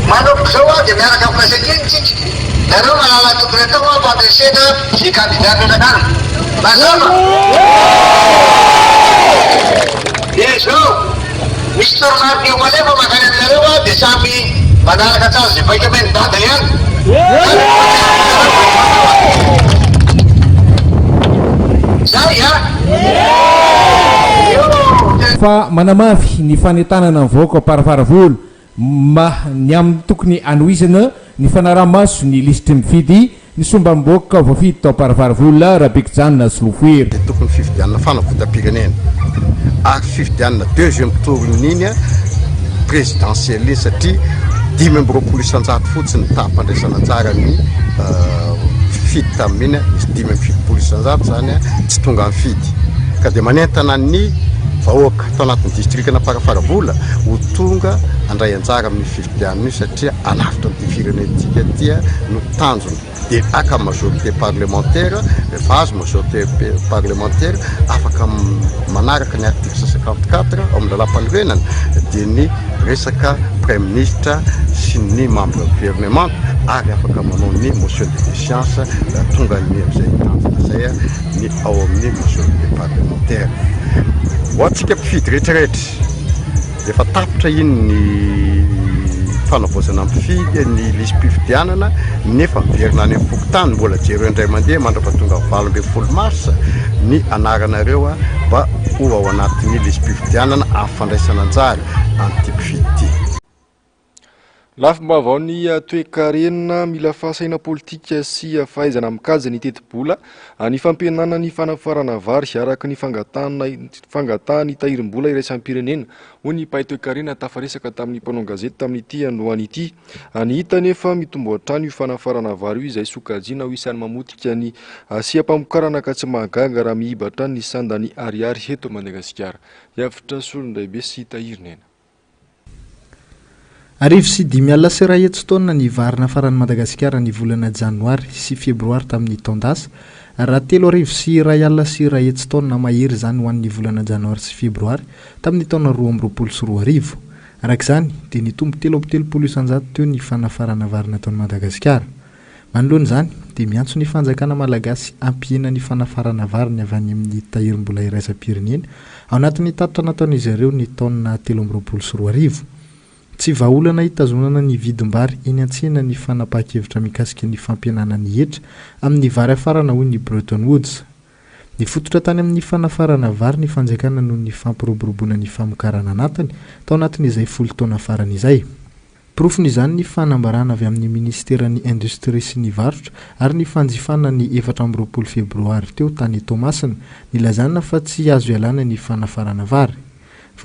manomboka zao a dia miaraka amin'ny firaisan-kina tsika nareo malala tokony atao a fampiasena ny candidat metakana mazava zao misy toromarika io malefa makany aminareo a dia samy manaraka tsazy zay baika me nidada ihany zay a fa manamafy ny fanetanana vahoaka Parafaravola ny amin'ny tokony anoizana ny fanaramaso ny lisitry mifidy ny sombam-bahoaka voafidy tao Parafaravola Rabekijana sy Lofery tokony fifidianana fanavotam-pirenena ary fifidianana deuxième tour n'iny a présidentielle iny satria 5 isan-jato fotsiny tapandraisana anjara ny fifidy tamin'iny misy 5 isan-jato zany a tsy tonga amin'ny fidy ka dia manentana ny vahoaka tao anatin'ny distrikana Parafaravola ho tonga andray anjara amin'ny fifidianana io satria alavitra amin'ny firenentsika tia no tanjona dia aka majorité parlementaire rehefa azo majorité parlementaire afaka manaraka ny article 54 ao amin'ny lalam-panorenana dia ny resaka premier ministre sy ny membre gouvernement ary afaka manao ny motion de défiance tonga ny am'izay tanjona zay ny ao amin'ny majorité parlementaire hoatsika mpifidy rehetrarehetra efa tapitra iny ny fanavozana mpifidy ny lisy mpifidianana nefa miverina any amin'ny pokotany mbola jero indray mandeha mandrapatonga 20 mars ny anaranareo a mba ho ao anatin'ny lisy mpifidianana amin'ny fandraisana anjara an'ity mpifidy ity lafim-baovao ny toe-karena mila fahasaina politika sy fahaizana mikajy ny teti-bola ny fampihenana ny fanafarana vary araka ny fangatahany tahirim-bola iraisam-pirenena ho ny mpahay toe-karena tafaresaka tamin'ny mpanao gazety tamin'ity androany ity ny hita nefa mitombo hatrany io fanafarana vary io izay sokajiana ho isan'ny mamotika ny siam-pamokarana ka tsy mahagaga raha mihibatra ny sandany ariary eto Madagasikara hiavitra solondraibe sy tahirinena arivo sy 5 sy ray hetsy taona ny varina farany Madagasikara ny volana janoary sy febroary tamin'ny taondasa raha 3 arivo sy ray alina sy ray hetsy taona mahery zany ho an'ny volana janoary sy febroary tamin'ny taona 2024 arak'izany dia nitombo 3 isan-jato teo ny fanafarana varina taon'ny Madagasikara manoloana izany dia miantso ny fanjakana malagasy ampihena ny fanafarana variny avy any amin'ny tahirim-bola iraisam-pirenena ao anatin'ny tatitra nataon'izy ireo ny taona 2024 tsy vahaolana hitazonana ny vidim-bary eny an-tsena ny fanapahan-kevitra mikasika ny fampihenana ny hetra amin'ny vary afarana hoy ny Bretton Woods ny fototra tany amin'ny fanafarana vary ny fanjakana noho ny fampiroboroboana ny famokarana anatiny tao anatin'izay 10 taona farany izay Profonyizany ny fanambarana avy amin'ny ministerany industrie sy ny varotra ary ny fanjifana ny 4 febroary teo tany Tomasina nilazana fa tsy azo ialana ny fanafarana vary.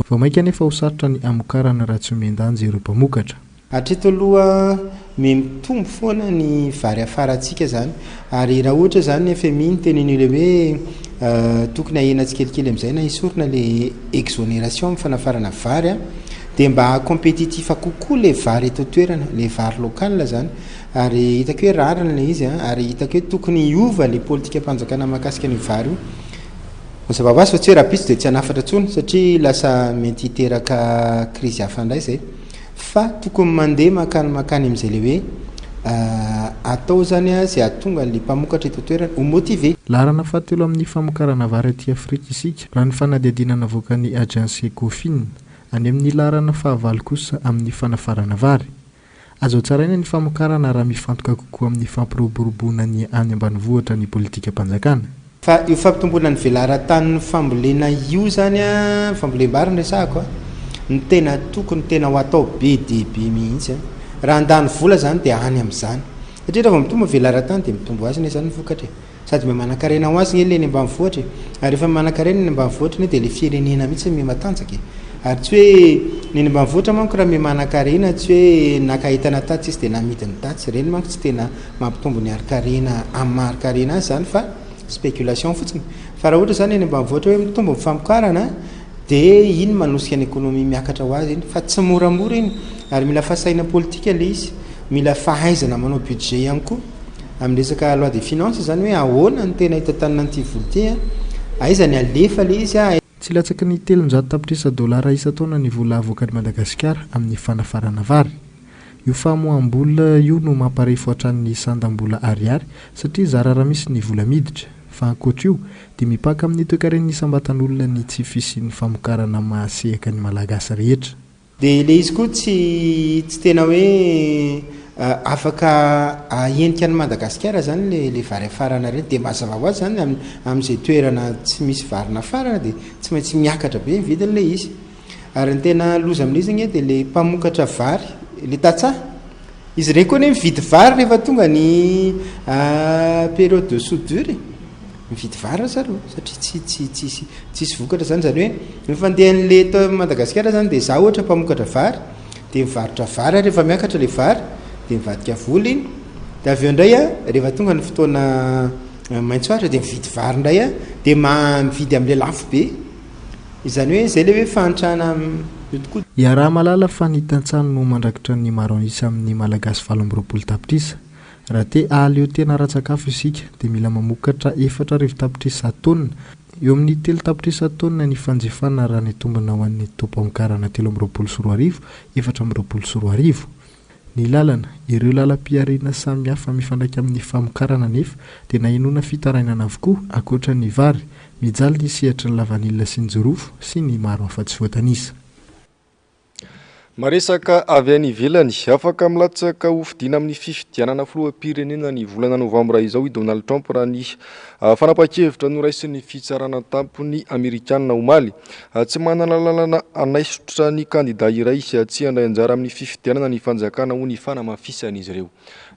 Vao maika nefa ho sarotra ny amokarana raha tsy omendanja ireo mpamokatra. Hatreto aloha mitombo foana ny vary afarantsika zany ary raha ohatra zany FMI ny tenin'ilay hoe tokony ahena tsikelikely amin'izay na isorina le exonération amin'ny fanafarana vary dia mba compétitif kokoa le vary eto toerana, le vary local zany ary hitako hoe rarana le izy ary hitako hoe tokony hiova le politika mpanjakana mahakasika ny vary io. Mazava ho azy fa tsy hoe rahampitso dia tsy hanafatra intsony satria lasa mety hiteraka crise hafa indray zay fa tokony mandeha makany amin'izay le hoe atao zany zay ahatonga le mpamokatra eto toerana ho motivé. Laharana fahatelo amin'ny famokarana vary aty Afrika isika raha ny fanadihadihana avoakan'ny agence Ecofin any amin'ny laharana fahavalo kosa amin'ny fanafarana vary. Azo tsaraina ny famokarana raha mifantoka kokoa amin'ny fampiroboroboana ny any ambanivohitra ny politika mpanjakana. Fa io fampitomboana ny velaran-tany fambolena io zany fambolem-bary ny resahako ny tena tokony tena ho atao be debe mihitsy raha andany vola zany dia any amin'izany satria rehefa mitombo velaran-tany dia mitombo azy zany vokatra sady manan-karena ho azy ny ambanivohitra ary rehefa manan-karena ny ambanivohitra dia le firenena mihitsy matanjaka ary tsy hoe ny ambanivohitra manko raha manan-karena tsy hoe nakahitana tatsy izy dia namidiny tatsy reny manko tsy tena mampitombo ny ari-karena amin'ny mari-karena azy zany fa spéculation fotsiny fa raha ohatra zany ny ambanivohitra hoe mitombo mifamokarana dia iny manosika ny économie miakatra ho azy iny fa tsy moramora iny ary mila fahasaina politika le izy mila fahaizana manao budget ihany koa amin'ny resaka loi des finances zany hoe ahoana ny tena hitantanana an'ity vola ty aiza ny alefa le izy tsy latsaky ny 700 tapitrisa dolara isa-taona ny vola avoakany Madagasikara amin'ny fanafarana vary. Io famoam-bola io no mamparefo hatrany sandam-bola ariary satria zara raha misy ny vola miditra fa ankoatra io dia mipaka amin'ny toekaren'ny sambatan'olona ny tsy fisian'ny famokarana mahasehaka ny malagasy rehetra. Dia le izy koa tsy tena hoe afaka ahenika ny Madagasikara zany le vary afarana reny dia mazava ho azy zany amin'izay toerana tsy misy varina farana dia tsy maintsy miakatra be vidin'le izy ary ny tena loza amin'izy igny dia le mpamokatra vary le tatsaha izy reny koa mividy vary rehefa tonga ny période de soudure mividy vary zareo satria tsisy vokatra zany hoe rehefa andehan'le to Madagasikara zany dia za ohatra mpamokatra vary dia mivarotra vary rehefa miakatra le vary dia mivadika vola iny dia avy eo indray rehefa tonga ny fotoana maitsoatra dia mividy vary indray dia mividy amin'le lafo be izany hoe zay le hoe fahantrana tokoa. Iaraha malala fa ny tantsano no mandrakitra ny maro isa amin'ny malagasy 7 tapitrisa raha te ahaleo tena ratsakafo isika dia mila mamokatra 4 tapitrisa taonina eo amin'ny 3 tapitrisa taonina ny fanjifana raha ny tombona ho an'ny tompam-karana 324 424. Ny lalana ireo lalam-piarina samihafa mifandraika amin'ny famokarana nefa dia nahinona fitarainana avokoa ankoatra ny vary mijaly ny sehatra ny lavanilina sy ny jorofo sy ny maro hafa tsy voatanisa. Maresaka avy any ivelany afaka milatsaka hofidiana amin'ny fifidianana filoham-pirenena ny volana novambra izao i Donald Trump raha ny fanapa-kevitra noraisin'ny fitsarana tampony Amerikanina omaly tsy manana lalana anaisotra ny kandida iray tsy handray anjara amin'ny fifidianana ny fanjakana ho ny fanamafisan'izy ireo.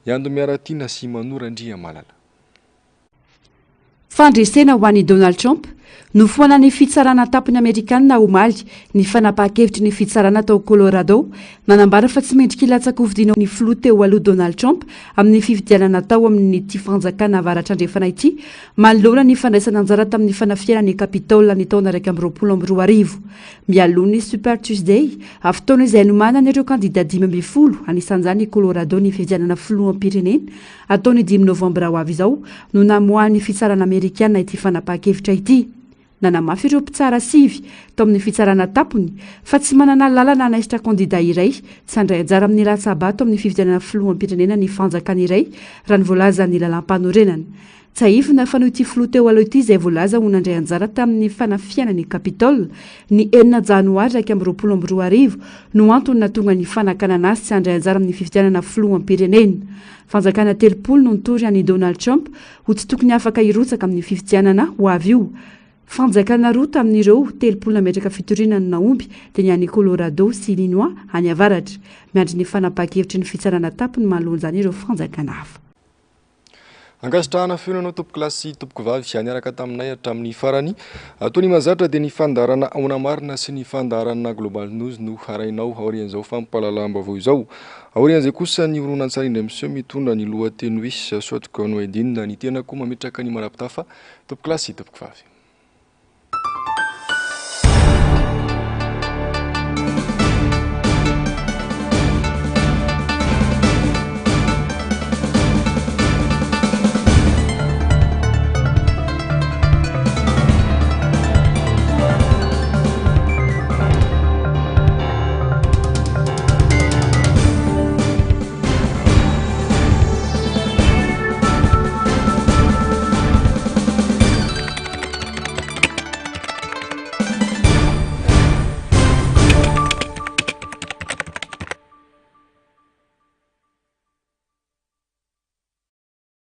Iando miaratiana sy Manorandria Malala. Fandresena ho an'i Donald Trump nofoana ny fitsarana tampony Amerikanina omaly ny fanapa-kevitry ny fitsarana tao Colorado nanambara fa tsy mendrika ilatsaka hofidiana ny filoha teo aloha Donald Trump amin'ny fifidianana tao amin'ny ty fanjakana avaratra andrefana ity manoloana ny fandraisana anjara tamin'ny fanafiana ny Capitole ny taona 2024 mialoha ny Super Tuesday fotoana izay nomanana ireo kandida 5 anisan'izany Colorado ny fifidianana filoham-pirenena ataony 5 novambra ho avy izao no namoahan'ny fitsarana Amerikanina ity fanapa-kevitra ity. Nanamafy ireo mpitsara sivy tao amin'ny fitsarana tampony fa tsy manana lalana anaisitra kandida iray tsy handray anjara amin'ny latsabato amin'ny fifidianana filoham-pirenena ny fanjakana iray raha ny voalaza ny lalam-panorenana. Tsahifina fa noho ity filoha teo aloha ity izay voalaza ho nandray anjara tamin'ny fanafiana ny Capitole ny 9 janoary 2022 no antony natonga ny fanakana anazy tsy handray anjara amin'ny fifidianana filoham-pirenena. Fanjakana 30 no nitory an'i Donald Trump ho tsy tokony afaka hirotsaka amin'ny fifidianana ho avy io. fanjakana roa tamin'ireo 3 metraka fitoriana no naomby dia ny any Colorado sy Illinois any avaratra miandry ny fanapa-kevitry ny fitsarana tapiny mahalonjany ireo fanjakana hafa. Angasitrahana fenanao tompoko kilasy tompoko vavy niaraka taminay hatramin'ny farany atao ny mazatra dia ny fandarana aona marina sy ny fandarana Global News no harainao aorian'izao fampahalalam-baovao izao. Aorian'izay kosa ny horonan-tsarindry monsieur mitondra ny lohateny hoe Soatoko Noedine ny tena koa mametraka ny manapitafa tompoko kilasy tompoko vavy.